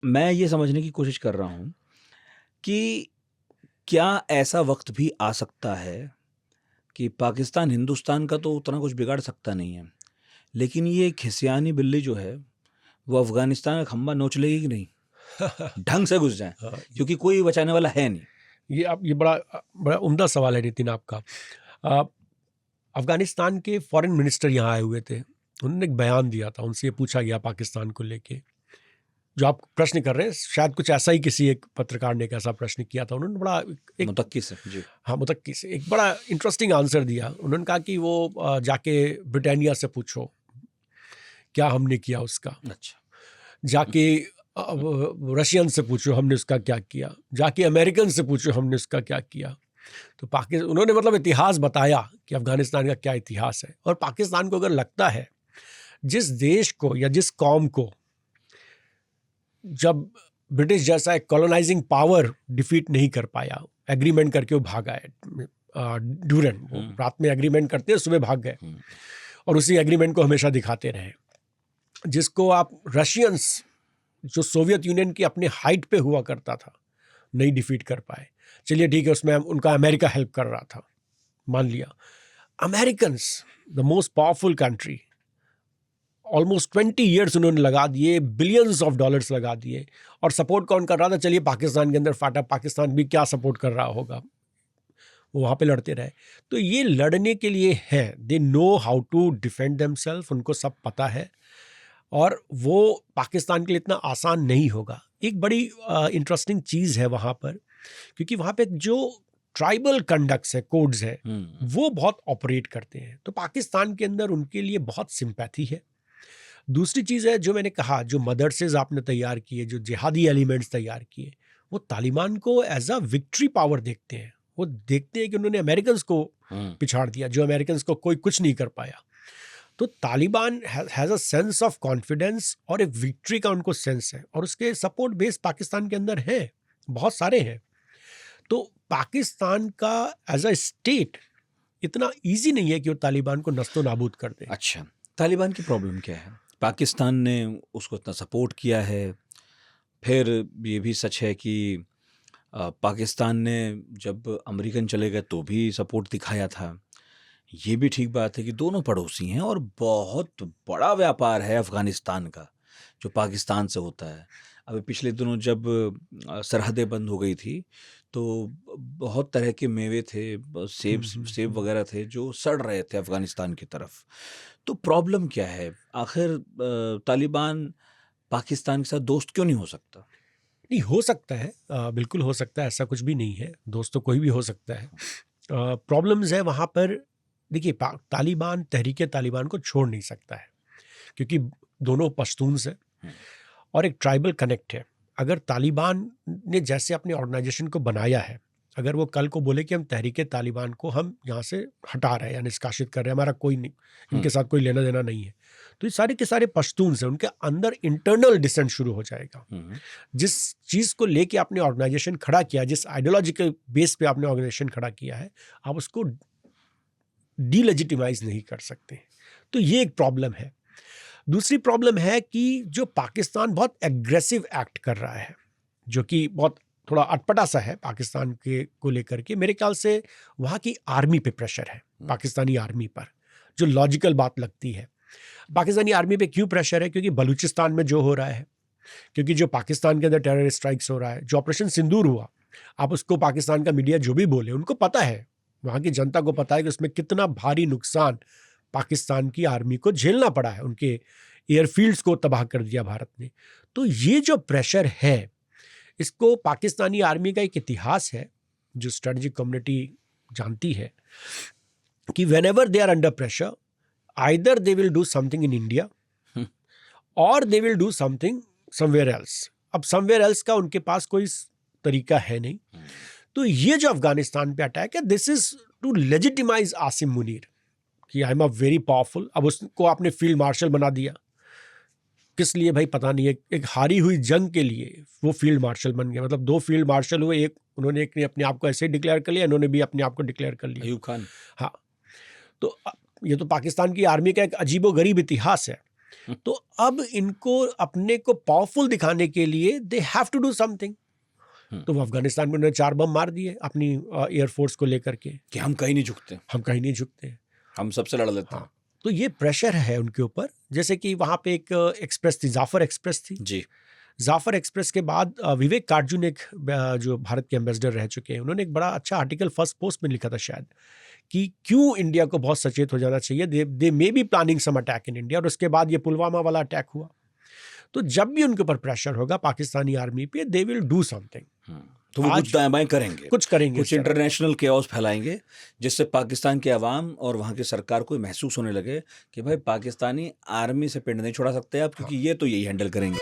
मैं ये समझने की कोशिश कर रहा हूँ कि क्या ऐसा वक़्त भी आ सकता है कि पाकिस्तान हिंदुस्तान का तो उतना कुछ बिगाड़ सकता नहीं है, लेकिन ये खिसियानी बिल्ली जो है, वो अफ़गानिस्तान का खंबा नोच लेगी कि नहीं? ढंग से घुस जाएँ, हाँ, क्योंकि कोई बचाने वाला है नहीं। ये बड़ा उम्दा सवाल है नितिन आपका। अ, अफगानिस्तान के फॉरेन मिनिस्टर यहाँ आए हुए थे। उन्होंने एक बयान दिया था, उनसे ये पूछा गया पाकिस्तान को लेके, जो आप प्रश्न कर रहे हैं शायद कुछ ऐसा ही किसी एक पत्रकार ने एक ऐसा प्रश्न किया था। उन्होंने बड़ा एक मुतक्की से, जी। हाँ, मुतक्की से एक बड़ा इंटरेस्टिंग आंसर दिया। उन्होंने कहा कि वो जाके ब्रिटानिया से पूछो क्या हमने किया उसका, अच्छा। जाके रशियन से पूछो हमने उसका क्या किया, जाके अमेरिकन से पूछो हमने उसका क्या किया। तो पाकिस्तान उन्होंने मतलब इतिहास बताया कि अफगानिस्तान का क्या इतिहास है। और पाकिस्तान को अगर लगता है जिस देश को या जिस कौम को जब ब्रिटिश जैसा एक कॉलोनाइजिंग पावर डिफीट नहीं कर पाया, एग्रीमेंट करके वो भागा है, ड्यूरेंट वो रात में एग्रीमेंट करते हैं, सुबह भाग गए और उसी एग्रीमेंट को हमेशा दिखाते रहे, जिसको आप रशियंस जो सोवियत यूनियन की अपने हाइट पे हुआ करता था नहीं डिफीट कर पाए। चलिए ठीक है, उसमें उनका अमेरिका हेल्प कर रहा था, मान लिया। Americans the most powerful country, almost 20 years उन्होंने लगा दिए, बिलियंस ऑफ डॉलर्स लगा दिए। और सपोर्ट कौन कर रहा था? चलिए पाकिस्तान के अंदर फाटा, पाकिस्तान भी क्या सपोर्ट कर रहा होगा, वो वहाँ पे लड़ते रहे। तो ये लड़ने के लिए है, they know how to defend themselves, उनको सब पता है। और वो पाकिस्तान के लिए इतना आसान नहीं होगा। एक बड़ी इंटरेस्टिंग चीज़ है वहाँ पर, क्योंकि वहाँ पे जो ट्राइबल कंडक्ट्स है, कोड्स है, वो बहुत ऑपरेट करते हैं। तो पाकिस्तान के अंदर उनके लिए बहुत सिंपैथी है। दूसरी चीज़ है, जो मैंने कहा, जो मदरसेज आपने तैयार किए, जो जिहादी एलिमेंट्स तैयार किए, वो तालिबान को एज अ विक्ट्री पावर देखते हैं। वो देखते हैं कि उन्होंने अमेरिकन्स को पिछाड़ दिया, जो अमेरिकन्स को कोई कुछ नहीं कर पाया। तो Taliban has a sense of confidence और एक विक्ट्री का उनको सेंस है, और उसके सपोर्ट बेस पाकिस्तान के अंदर है, बहुत सारे हैं। तो पाकिस्तान का एज अ स्टेट इतना इजी नहीं है कि वो तालिबान को नस्तो नाबूद कर दे। अच्छा, तालिबान की प्रॉब्लम क्या है? पाकिस्तान ने उसको इतना सपोर्ट किया है, फिर ये भी सच है कि पाकिस्तान ने जब अमेरिकन चले गए तो भी सपोर्ट दिखाया था। ये भी ठीक बात है कि दोनों पड़ोसी हैं और बहुत बड़ा व्यापार है अफ़गानिस्तान का, जो पाकिस्तान से होता है। अभी पिछले दिनों जब सरहदें बंद हो गई थी, तो बहुत तरह के मेवे थे, सेब वगैरह थे जो सड़ रहे थे अफ़गानिस्तान की तरफ। तो प्रॉब्लम क्या है? आखिर तालिबान पाकिस्तान के साथ दोस्त क्यों नहीं हो सकता? नहीं, हो सकता है, बिल्कुल हो सकता है, ऐसा कुछ भी नहीं है, दोस्त तो कोई भी हो सकता है। प्रॉब्लम्स है वहाँ पर। देखिए, तालिबान तहरीक तालिबान को छोड़ नहीं सकता है, क्योंकि दोनों पश्तून्स हैं और एक ट्राइबल कनेक्ट है। अगर तालिबान ने जैसे अपने ऑर्गेनाइजेशन को बनाया है, अगर वो कल को बोले कि हम तहरीक तालिबान को हम यहाँ से हटा रहे हैं या निष्कासित कर रहे हैं, हमारा कोई नहीं, इनके साथ कोई लेना देना नहीं है, तो ये सारे के सारे पश्तून्स हैं, उनके अंदर इंटरनल डिसेंट शुरू हो जाएगा। जिस चीज़ को लेके आपने ऑर्गेनाइजेशन खड़ा किया, जिस आइडियोलॉजिकल बेस पे आपने ऑर्गेनाइजेशन खड़ा किया है, आप उसको डीलेजिटिमाइज नहीं कर सकते। तो ये एक प्रॉब्लम है। दूसरी प्रॉब्लम है कि जो पाकिस्तान बहुत एग्रेसिव एक्ट कर रहा है, जो कि बहुत थोड़ा अटपटा सा है पाकिस्तान के को लेकर के। मेरे ख्याल से वहाँ की आर्मी पे प्रेशर है, पाकिस्तानी आर्मी पर, जो लॉजिकल बात लगती है। पाकिस्तानी आर्मी पे क्यों प्रेशर है? क्योंकि बलूचिस्तान में जो हो रहा है, क्योंकि जो पाकिस्तान के अंदर टेररिस्ट स्ट्राइक्स हो रहा है, जो ऑपरेशन सिंदूर हुआ, आप उसको पाकिस्तान का मीडिया जो भी बोले, उनको पता है, वहाँ की जनता को पता है कि उसमें कितना भारी नुकसान पाकिस्तान की आर्मी को झेलना पड़ा है, उनके एयरफील्ड्स को तबाह कर दिया भारत ने। तो ये जो प्रेशर है, इसको पाकिस्तानी आर्मी का एक इतिहास है जो स्ट्रेटजिक कम्युनिटी जानती है, कि whenever they are under pressure, either they will do something in India और they will do something somewhere else. अब समवेयर एल्स का उनके पास कोई तरीका है नहीं। तो ये जो अफगानिस्तान पे अटैक है, this is to legitimize Asim Munir कि I am a very powerful. अब उसको आपने फील्ड मार्शल बना दिया, किस लिए भाई पता नहीं है। एक हारी हुई जंग के लिए वो फील्ड मार्शल बन गया। मतलब दो फील्ड मार्शल हुए, एक उन्होंने एक ने अपने आप को ऐसे ही डिक्लेयर कर लिया, इन्होंने भी अपने आप को डिक्लेयर कर लिया। अयूब खान। हाँ, तो ये तो पाकिस्तान की आर्मी का एक अजीबोगरीब इतिहास है। तो अब इनको अपने को पावरफुल दिखाने के लिए they have to do something. तो वो अफगानिस्तान में उन्होंने 4 बम मार दिए अपनी एयरफोर्स को लेकर के कि हम कहीं नहीं झुकते, हम कहीं नहीं झुकते, हम सबसे लड़ लेते हैं। हाँ। तो ये प्रेशर है उनके ऊपर। जैसे कि वहाँ पे एक एक्सप्रेस थी, जाफर एक्सप्रेस थी जी। जाफर एक्सप्रेस के बाद विवेक कार्जुन एक जो भारत के एम्बेसडर रह चुके हैं, उन्होंने एक बड़ा अच्छा आर्टिकल फर्स्ट पोस्ट में लिखा था शायद कि क्यों इंडिया को बहुत सचेत हो जाना चाहिए, they may be planning some attack in India. और उसके बाद ये पुलवामा वाला अटैक हुआ। तो जब भी उनके ऊपर प्रेशर होगा पाकिस्तानी आर्मी पे, दे विल डू समथिंग। तो वो कुछ दाएं बाएं करेंगे, कुछ इंटरनेशनल केओस फैलाएंगे, जिससे पाकिस्तान के अवाम और वहाँ की सरकार को महसूस होने लगे कि भाई पाकिस्तानी आर्मी से पिंड नहीं छोड़ा सकते आप, क्योंकि ये तो यही हैंडल करेंगे।